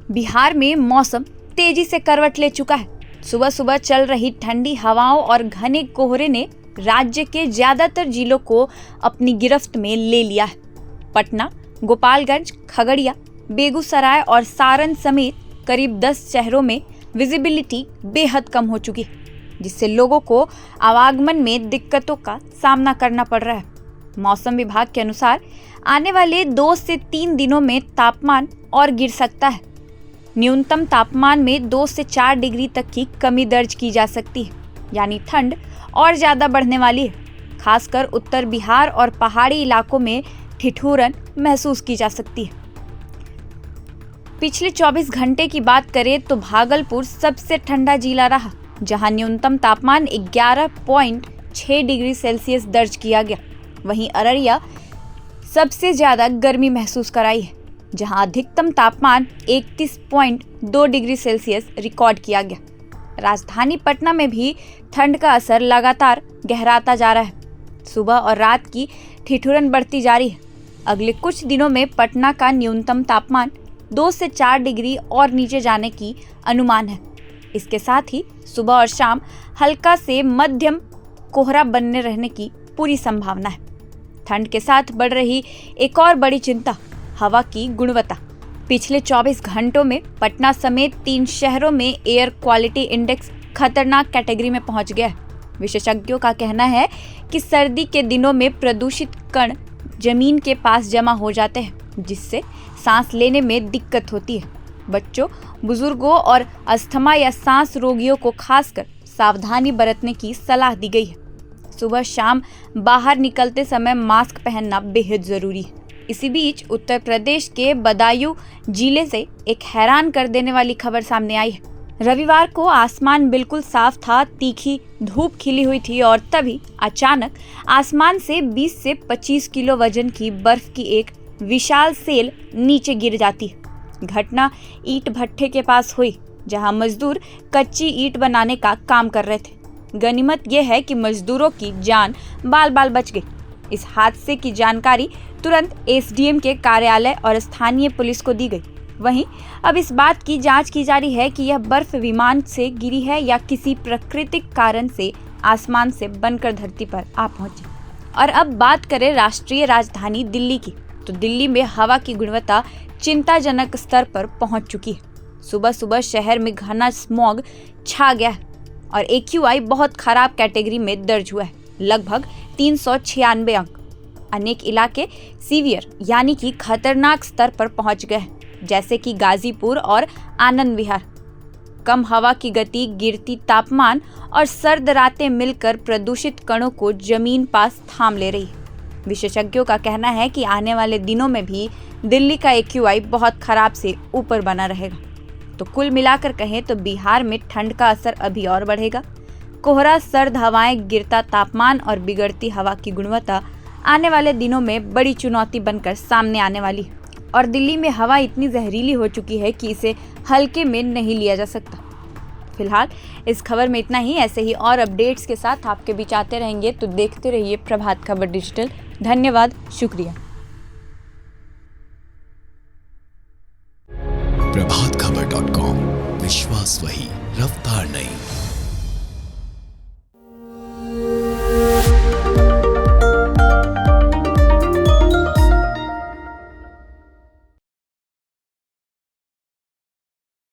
बिहार में मौसम तेजी से करवट ले चुका है। सुबह सुबह चल रही ठंडी हवाओं और घने कोहरे ने राज्य के ज्यादातर जिलों को अपनी गिरफ्त में ले लिया है। पटना, गोपालगंज, खगड़िया, बेगूसराय और सारण समेत करीब 10 शहरों में विजिबिलिटी बेहद कम हो चुकी है, जिससे लोगों को आवागमन में दिक्कतों का सामना करना पड़ रहा है। मौसम विभाग के अनुसार आने वाले 2 से 3 दिनों में तापमान और गिर सकता है। न्यूनतम तापमान में 2 से 4 डिग्री तक की कमी दर्ज की जा सकती है, यानी ठंड और ज्यादा बढ़ने वाली है। खासकर उत्तर बिहार और पहाड़ी इलाकों में ठिठुरन महसूस की जा सकती है। पिछले 24 घंटे की बात करें तो भागलपुर सबसे ठंडा जिला रहा, जहां न्यूनतम तापमान 11.6 डिग्री सेल्सियस दर्ज किया गया। वहीं अररिया सबसे ज्यादा गर्मी महसूस कराई है, जहां अधिकतम तापमान 31.2 डिग्री सेल्सियस रिकॉर्ड किया गया। राजधानी पटना में भी ठंड का असर लगातार गहराता जा रहा है। सुबह और रात की ठिठुरन बढ़ती जा रही है। अगले कुछ दिनों में पटना का न्यूनतम तापमान 2 से 4 डिग्री और नीचे जाने की अनुमान है। इसके साथ ही सुबह और शाम हल्का से मध्यम कोहरा बनने रहने की पूरी संभावना है। ठंड के साथ बढ़ रही एक और बड़ी चिंता हवा की गुणवत्ता। पिछले 24 घंटों में पटना समेत 3 शहरों में एयर क्वालिटी इंडेक्स खतरनाक कैटेगरी में पहुंच गया है। विशेषज्ञों का कहना है कि सर्दी के दिनों में प्रदूषित कण जमीन के पास जमा हो जाते हैं, जिससे सांस लेने में दिक्कत होती है। बच्चों, बुजुर्गों और अस्थमा या सांस रोगियों को खासकर सावधानी बरतने की सलाह दी गई है। सुबह शाम बाहर निकलते समय मास्क पहनना बेहद जरूरी है। इसी बीच उत्तर प्रदेश के बदायूं जिले से एक हैरान कर देने वाली खबर सामने आई है। रविवार को आसमान बिल्कुल साफ था, तीखी धूप खिली हुई थी और तभी अचानक आसमान से 20 से 25 किलो वजन की बर्फ की एक विशाल सेल नीचे गिर जाती है। घटना ईंट भट्ठे के पास हुई, जहां मजदूर कच्ची ईंट बनाने का काम कर रहे थे। गनीमत यह है कि मजदूरों की जान बाल बाल बच गई। इस हादसे की जानकारी तुरंत एसडीएम के कार्यालय और स्थानीय पुलिस को दी गई। वहीं अब इस बात की जांच की जा रही है कि यह बर्फ विमान से गिरी है या किसी प्राकृतिक कारण से आसमान से बनकर धरती पर आ पहुंची। और अब बात करें राष्ट्रीय राजधानी दिल्ली की, तो दिल्ली में हवा की गुणवत्ता चिंताजनक स्तर पर पहुंच चुकी है। सुबह सुबह शहर में घना स्मॉग छा गया है और AQI बहुत खराब कैटेगरी में दर्ज हुआ है, लगभग 396 अंक। अनेक इलाके सीवियर यानी कि खतरनाक स्तर पर पहुंच गए हैं, जैसे कि गाजीपुर और आनंद विहार। कम हवा की गति, गिरती तापमान और सर्द रातें मिलकर प्रदूषित कणों को जमीन पास थाम ले रही है। विशेषज्ञों का कहना है कि आने वाले दिनों में भी दिल्ली का AQI बहुत खराब से ऊपर बना रहेगा। तो कुल मिलाकर कहें तो बिहार में ठंड का असर अभी और बढ़ेगा। कोहरा, सर्द हवाएं, गिरता तापमान और बिगड़ती हवा की गुणवत्ता आने वाले दिनों में बड़ी चुनौती बनकर सामने आने वाली है। और दिल्ली में हवा इतनी जहरीली हो चुकी है कि इसे हल्के में नहीं लिया जा सकता। फिलहाल इस खबर में इतना ही। ऐसे ही और अपडेट्स के साथ आपके बीच आते रहेंगे, तो देखते रहिए प्रभात खबर डिजिटल। धन्यवाद, शुक्रिया। प्रभातखबर.com, विश्वास वही, रफ्तार नहीं।